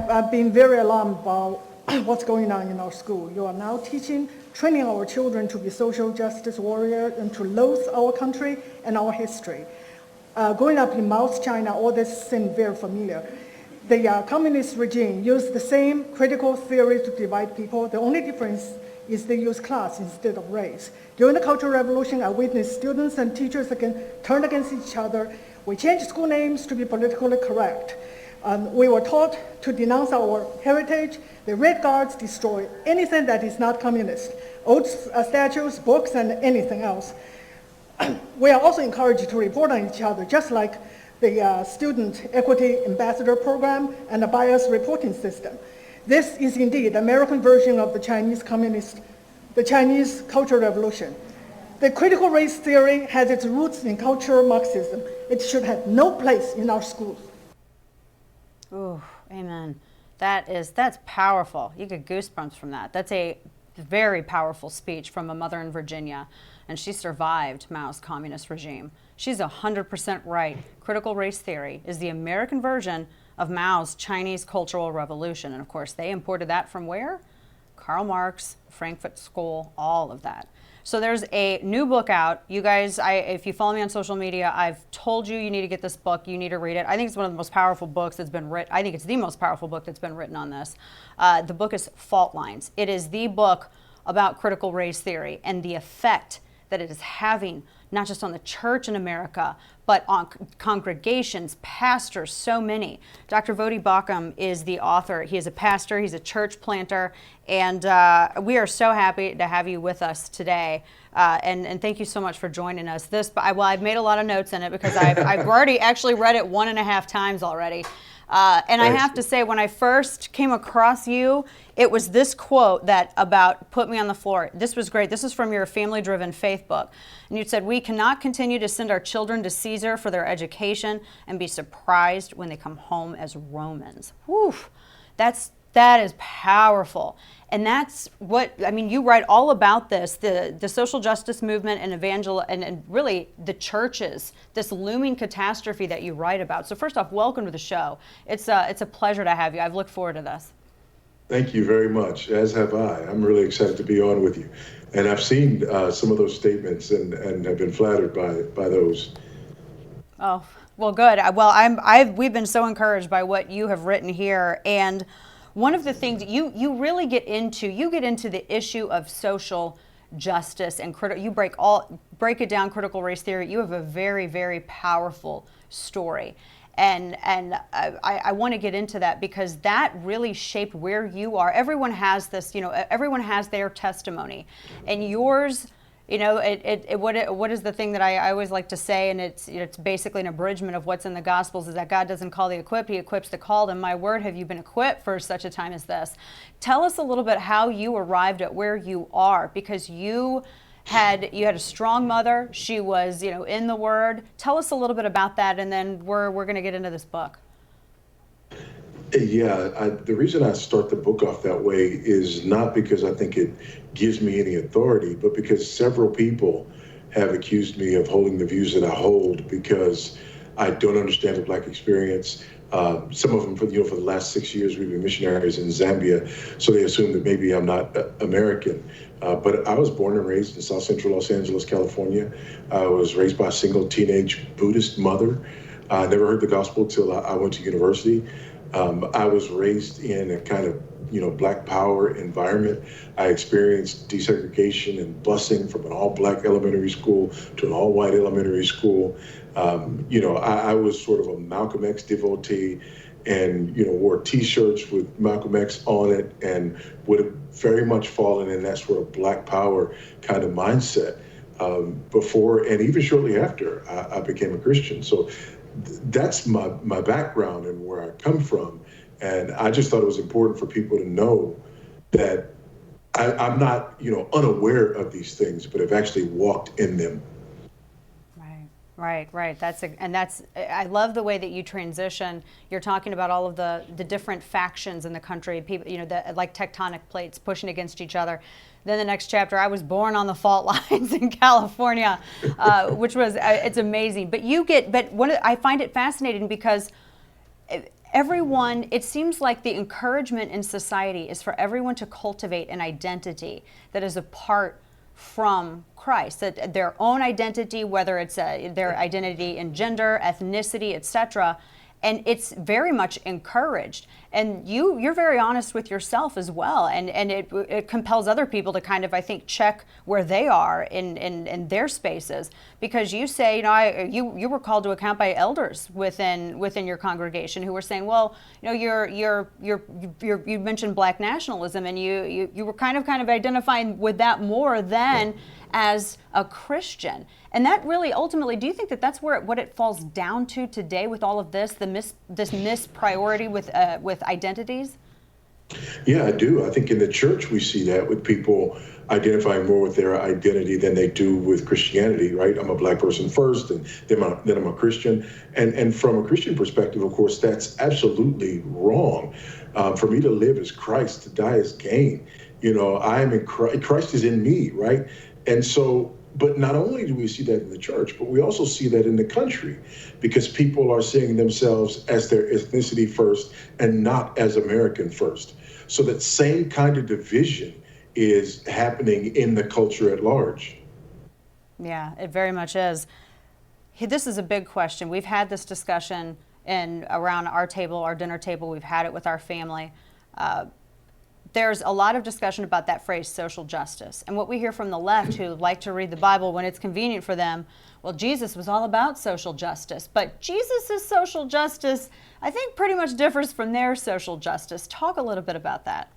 have been very alarmed about what's going on in our school. You are now training our children to be social justice warriors and to loathe our country and our history. Growing up in Mao's China, all this seemed very familiar. The communist regime used the same critical theory to divide people. The only difference is they use class instead of race. During the Cultural Revolution, I witnessed students and teachers turn against each other. We changed school names to be politically correct. We were taught to denounce our heritage. The Red Guards destroy anything that is not communist, old statues, books, and anything else. We are also encouraged to report on each other, just like the Student Equity Ambassador Program and the bias reporting system. This is indeed the American version of the Chinese Cultural Revolution. The critical race theory has its roots in cultural Marxism. It should have no place in our schools. Ooh, amen. That's powerful. You get goosebumps from that. That's a very powerful speech from a mother in Virginia, and she survived Mao's communist regime. She's 100% right. Critical race theory is the American version of Mao's Chinese Cultural Revolution. And of course, they imported that from where? Karl Marx, Frankfurt School, all of that. So there's a new book out. You guys, if you follow me on social media, I've told you need to get this book. You need to read it. I think it's one of the most powerful books that's been written. I think it's the most powerful book that's been written on this. The book is Fault Lines. It is the book about critical race theory and the effect that it is having, not just on the church in America, but on congregations, pastors, so many. Dr. Voddie Baucham is the author. He is a pastor, he's a church planter, and we are so happy to have you with us today. And thank you so much for joining us. I've made a lot of notes in it because I've already actually read it 1.5 times already. And I have to say, when I first came across you, it was this quote that about put me on the floor. This was great. This is from your family-driven faith book. And you said, we cannot continue to send our children to Caesar for their education and be surprised when they come home as Romans. Whew. That is powerful. And that's what, I mean, you write all about this, the social justice movement and and really the churches, this looming catastrophe that you write about. So first off, welcome to the show. It's a pleasure to have you. I've looked forward to this. Thank you very much, as have I. I'm really excited to be on with you. And I've seen some of those statements and have been flattered by those. Oh, well, good. Well, we've been so encouraged by what you have written here. And one of the things you really get into the issue of social justice and you break it down, critical race theory. You have a very, very powerful story. And I want to get into that because that really shaped where you are. Everyone has this, everyone has their testimony, and yours, what is the thing that I always like to say, and it's basically an abridgment of what's in the Gospels, is that God doesn't call the equipped, He equips the called. And my word, have you been equipped for such a time as this? Tell us a little bit how you arrived at where you are, because you had a strong mother. She was, in the Word. Tell us a little bit about that, and then we're going to get into this book. Yeah, the reason I start the book off that way is not because I think it gives me any authority, but because several people have accused me of holding the views that I hold because I don't understand the Black experience. Some of them, for the last 6 years, we've been missionaries in Zambia, so they assume that maybe I'm not American. But I was born and raised in South Central Los Angeles, California. I was raised by a single teenage Buddhist mother. I never heard the gospel till I went to university. I was raised in a kind of, Black power environment. I experienced desegregation and busing from an all-Black elementary school to an all-white elementary school. I was sort of a Malcolm X devotee and, wore T-shirts with Malcolm X on it and would have very much fallen in that sort of Black power kind of mindset before and even shortly after I became a Christian. So that's my background and where I come from. And I just thought it was important for people to know that I'm not, unaware of these things, but have actually walked in them. Right. I love the way that you transition. You're talking about all of the different factions in the country, people, like tectonic plates pushing against each other. Then the next chapter, I was born on the fault lines in California, which was, it's amazing. But I find it fascinating because everyone, it seems like the encouragement in society is for everyone to cultivate an identity that is apart from Christ, that their own identity, whether it's their identity in gender, ethnicity, etc., and it's very much encouraged. And you're very honest with yourself as well, and it compels other people to kind of, I think, check where they are in their spaces, because you say, you were called to account by elders within your congregation who were saying, well, you mentioned black nationalism, and you were kind of identifying with that more than as a Christian. And that really ultimately, do you think that that's what it falls down to today with all of this, this mispriority with identities? Yeah, I do. I think in the church we see that with people identifying more with their identity than they do with Christianity, right? I'm a black person first, and then I'm a Christian. And from a Christian perspective, of course, that's absolutely wrong. For me to live is Christ, to die is gain. I am in Christ. Christ is in me, right? And so, but not only do we see that in the church, but we also see that in the country, because people are seeing themselves as their ethnicity first and not as American first. So that same kind of division is happening in the culture at large. Yeah, it very much is. This is a big question. We've had this discussion around our table, our dinner table. We've had it with our family. There's a lot of discussion about that phrase, social justice. And what we hear from the left, who like to read the Bible when it's convenient for them, well, Jesus was all about social justice. But Jesus' social justice, I think, pretty much differs from their social justice. Talk a little bit about that.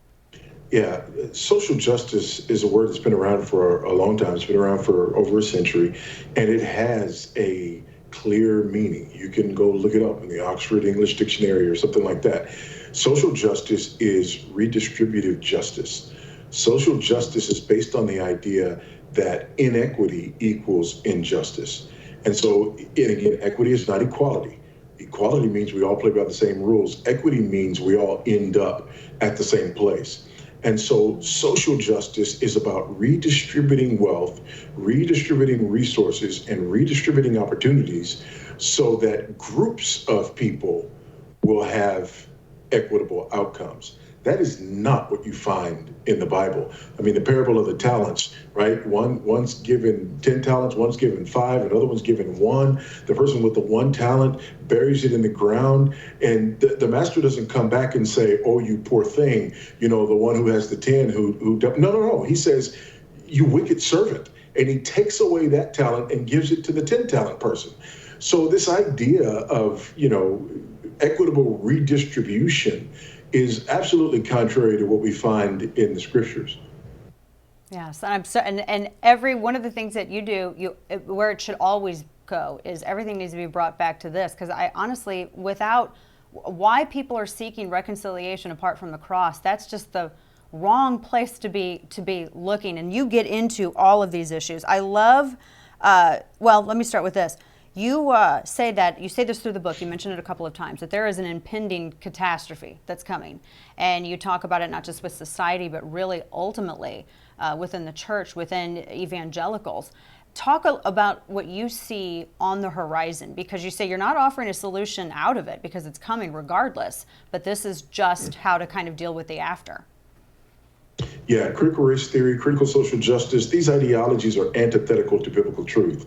Yeah, social justice is a word that's been around for a long time. It's been around for over a century, and it has a clear meaning. You can go look it up in the Oxford English Dictionary or something like that. Social justice is redistributive justice. Social justice is based on the idea that inequity equals injustice. And so, and again, equity is not equality. Equality means we all play by the same rules. Equity means we all end up at the same place. And so social justice is about redistributing wealth, redistributing resources, and redistributing opportunities so that groups of people will have equitable outcomes. That is not what you find in the Bible. I mean, the parable of the talents, right? One's given 10 talents, one's given 5, another one's given 1. The person with the 1 talent buries it in the ground, and the master doesn't come back and say, oh, you poor thing, the one who has the 10 who no. He says, you wicked servant. And he takes away that talent and gives it to the 10 talent person. So this idea of, equitable redistribution is absolutely contrary to what we find in the scriptures. Yes, and every one of the things that you do, where it should always go is everything needs to be brought back to this, because I honestly, without why people are seeking reconciliation apart from the cross, that's just the wrong place to be looking. And you get into all of these issues. I love. Well, let me start with this. You say this through the book, you mentioned it a couple of times, that there is an impending catastrophe that's coming. And you talk about it not just with society, but really ultimately within the church, within evangelicals. Talk about what you see on the horizon, because you say you're not offering a solution out of it because it's coming regardless, but this is just how to kind of deal with the after. Yeah, critical race theory, critical social justice, these ideologies are antithetical to biblical truth.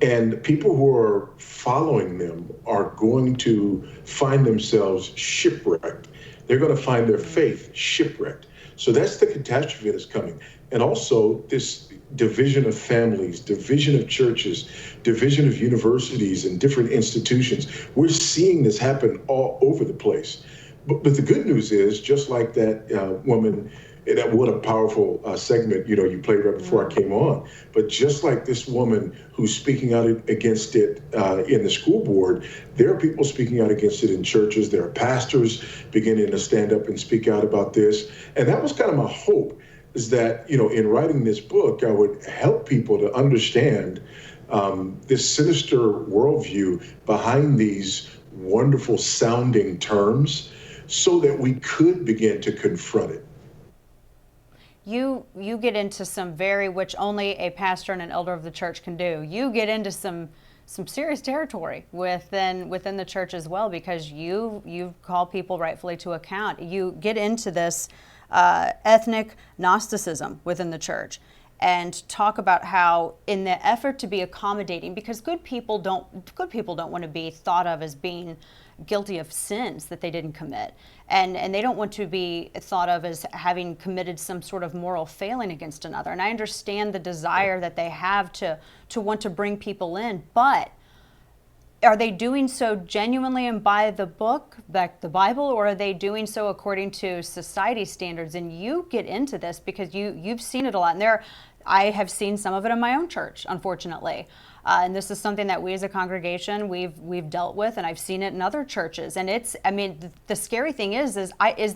And people who are following them are going to find themselves shipwrecked. They're going to find their faith shipwrecked. So that's the catastrophe that's coming. And also this division of families, division of churches, division of universities and different institutions. We're seeing this happen all over the place. But the good news is, just like that woman, what a powerful segment, you played right before I came on. But just like this woman who's speaking out against it in the school board, there are people speaking out against it in churches. There are pastors beginning to stand up and speak out about this. And that was kind of my hope, is that, in writing this book, I would help people to understand this sinister worldview behind these wonderful sounding terms, so that we could begin to confront it. You get into some which only a pastor and an elder of the church can do. You get into some some serious territory within the church as well, because you call people rightfully to account. You get into this ethnic Gnosticism within the church, and talk about how, in the effort to be accommodating, because good people don't want to be thought of as being guilty of sins that they didn't commit, and they don't want to be thought of as having committed some sort of moral failing against another. And I understand the desire that they have to want to bring people in, but are they doing so genuinely and by the book, like the Bible, or are they doing so according to society standards? And you get into this because you've seen it a lot. And I have seen some of it in my own church, unfortunately. And this is something that we as a congregation, we've dealt with, and I've seen it in other churches. And the scary thing is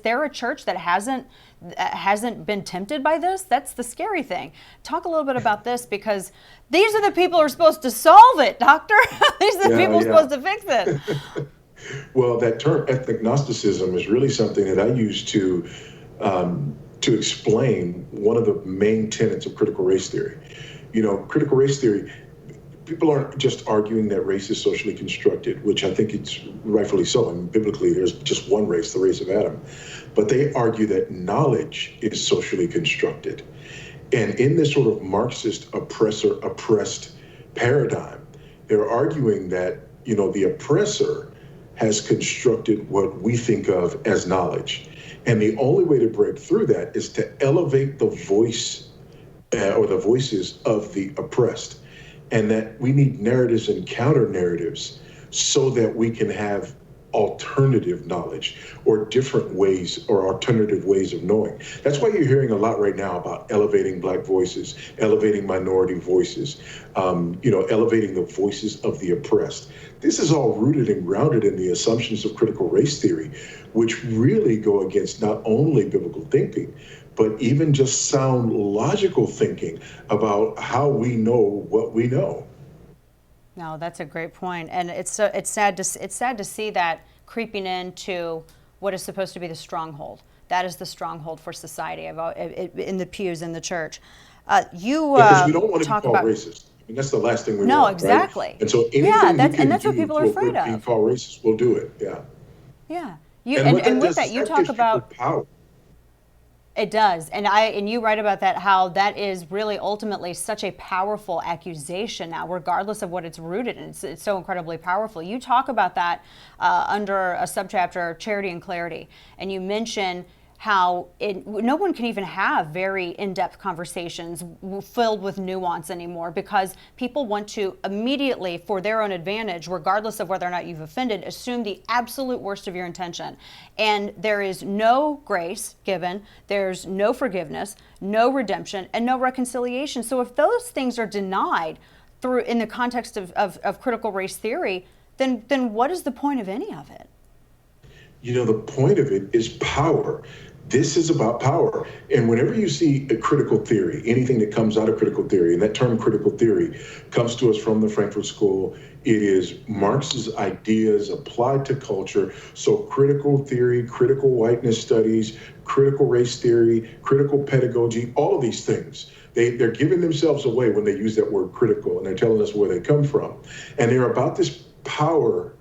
there a church that hasn't been tempted by this? That's the scary thing. Talk a little bit about this, because these are the people who are supposed to solve it, doctor. These are the people who are supposed to fix it. Well, that term ethnic Gnosticism is really something that I use to explain one of the main tenets of critical race theory. Critical race theory, people aren't just arguing that race is socially constructed, which I think it's rightfully so. And biblically, there's just one race, the race of Adam. But they argue that knowledge is socially constructed. And in this sort of Marxist oppressor-oppressed paradigm, they're arguing that, the oppressor has constructed what we think of as knowledge. And the only way to break through that is to elevate the voice or the voices of the oppressed. And that we need narratives and counter narratives so that we can have alternative knowledge or different ways or alternative ways of knowing. That's why you're hearing a lot right now about elevating Black voices, elevating minority voices, elevating the voices of the oppressed. This is all rooted and grounded in the assumptions of critical race theory, which really go against not only biblical thinking, but even just sound logical thinking about how we know what we know. No, that's a great point, and it's sad to see that creeping into what is supposed to be the stronghold. That is the stronghold for society in the pews in the church. Because we don't want to be called racist. I mean, that's the last thing we want. No, exactly. Right? And so anything that's what people are afraid of. Being called racist, we'll do it. Yeah. Yeah. And with that, you talk about power. It does. And you write about that, how that is really ultimately such a powerful accusation now, regardless of what it's rooted in. It's so incredibly powerful. You talk about that under a subchapter, Charity and Clarity, and you mention how no one can even have very in-depth conversations filled with nuance anymore, because people want to immediately, for their own advantage, regardless of whether or not you've offended, assume the absolute worst of your intention. And there is no grace given, there's no forgiveness, no redemption, and no reconciliation. So if those things are denied in the context of critical race theory, then what is the point of any of it? The point of it is power. This is about power. And whenever you see a critical theory, anything that comes out of critical theory, and that term critical theory comes to us from the Frankfurt School, it is Marx's ideas applied to culture. So critical theory, critical whiteness studies, critical race theory, critical pedagogy, all of these things. They're giving themselves away when they use that word critical, and they're telling us where they come from. And they're about this power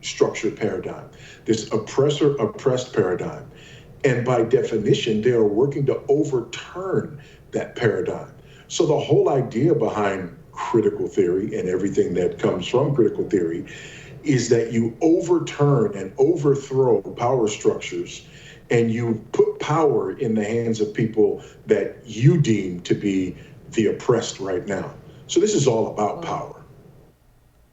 structure paradigm, this oppressor-oppressed paradigm. And by definition, they are working to overturn that paradigm. So the whole idea behind critical theory and everything that comes from critical theory is that you overturn and overthrow power structures, and you put power in the hands of people that you deem to be the oppressed right now. So this is all about power.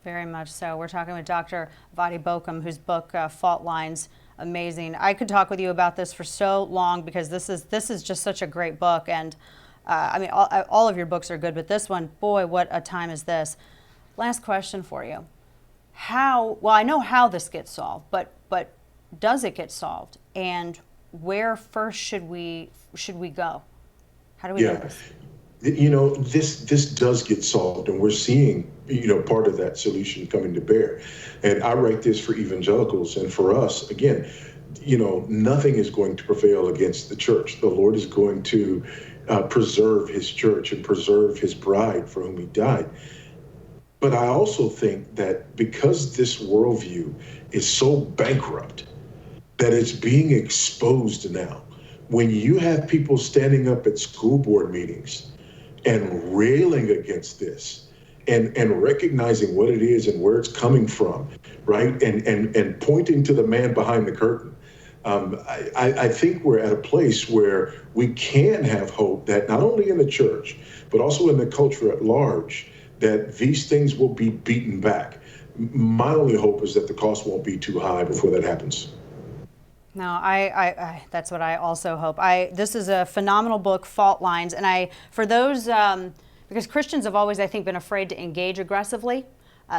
Very much so. We're talking with Dr. Voddie Baucham, whose book, Fault Lines, amazing. I could talk with you about this for so long, because this is just such a great book. And all of your books are good, but this one, boy, what a time is this. Last question for you. I know how this gets solved, but does it get solved? And where first should we go? How do we do this? This does get solved, and we're seeing, part of that solution coming to bear. And I write this for evangelicals, and for us, again, nothing is going to prevail against the church. The Lord is going to preserve his church and preserve his bride for whom he died. But I also think that because this worldview is so bankrupt, that it's being exposed now. When you have people standing up at school board meetings and railing against this and recognizing what it is and where it's coming from, right? And pointing to the man behind the curtain. I think we're at a place where we can have hope that not only in the church, but also in the culture at large, that these things will be beaten back. My only hope is that the cost won't be too high before that happens. No, that's what I also hope. This is a phenomenal book, Fault Lines, and for those, because Christians have always, I think, been afraid to engage aggressively.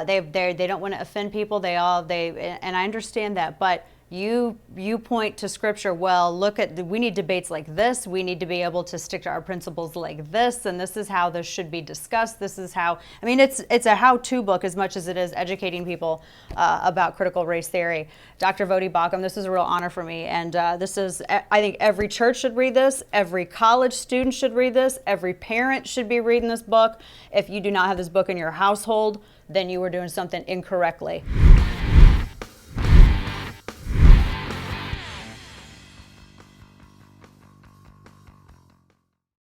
They don't want to offend people. And I understand that, but you point to Scripture. Well, we need debates like this. We need to be able to stick to our principles like this, and this is how this should be discussed. This is how. I mean, it's a how-to book as much as it is educating people about critical race theory. Dr. Voddie Baucham, this is a real honor for me, and I think every church should read this. Every college student should read this. Every parent should be reading this book. If you do not have this book in your household, then you are doing something incorrectly.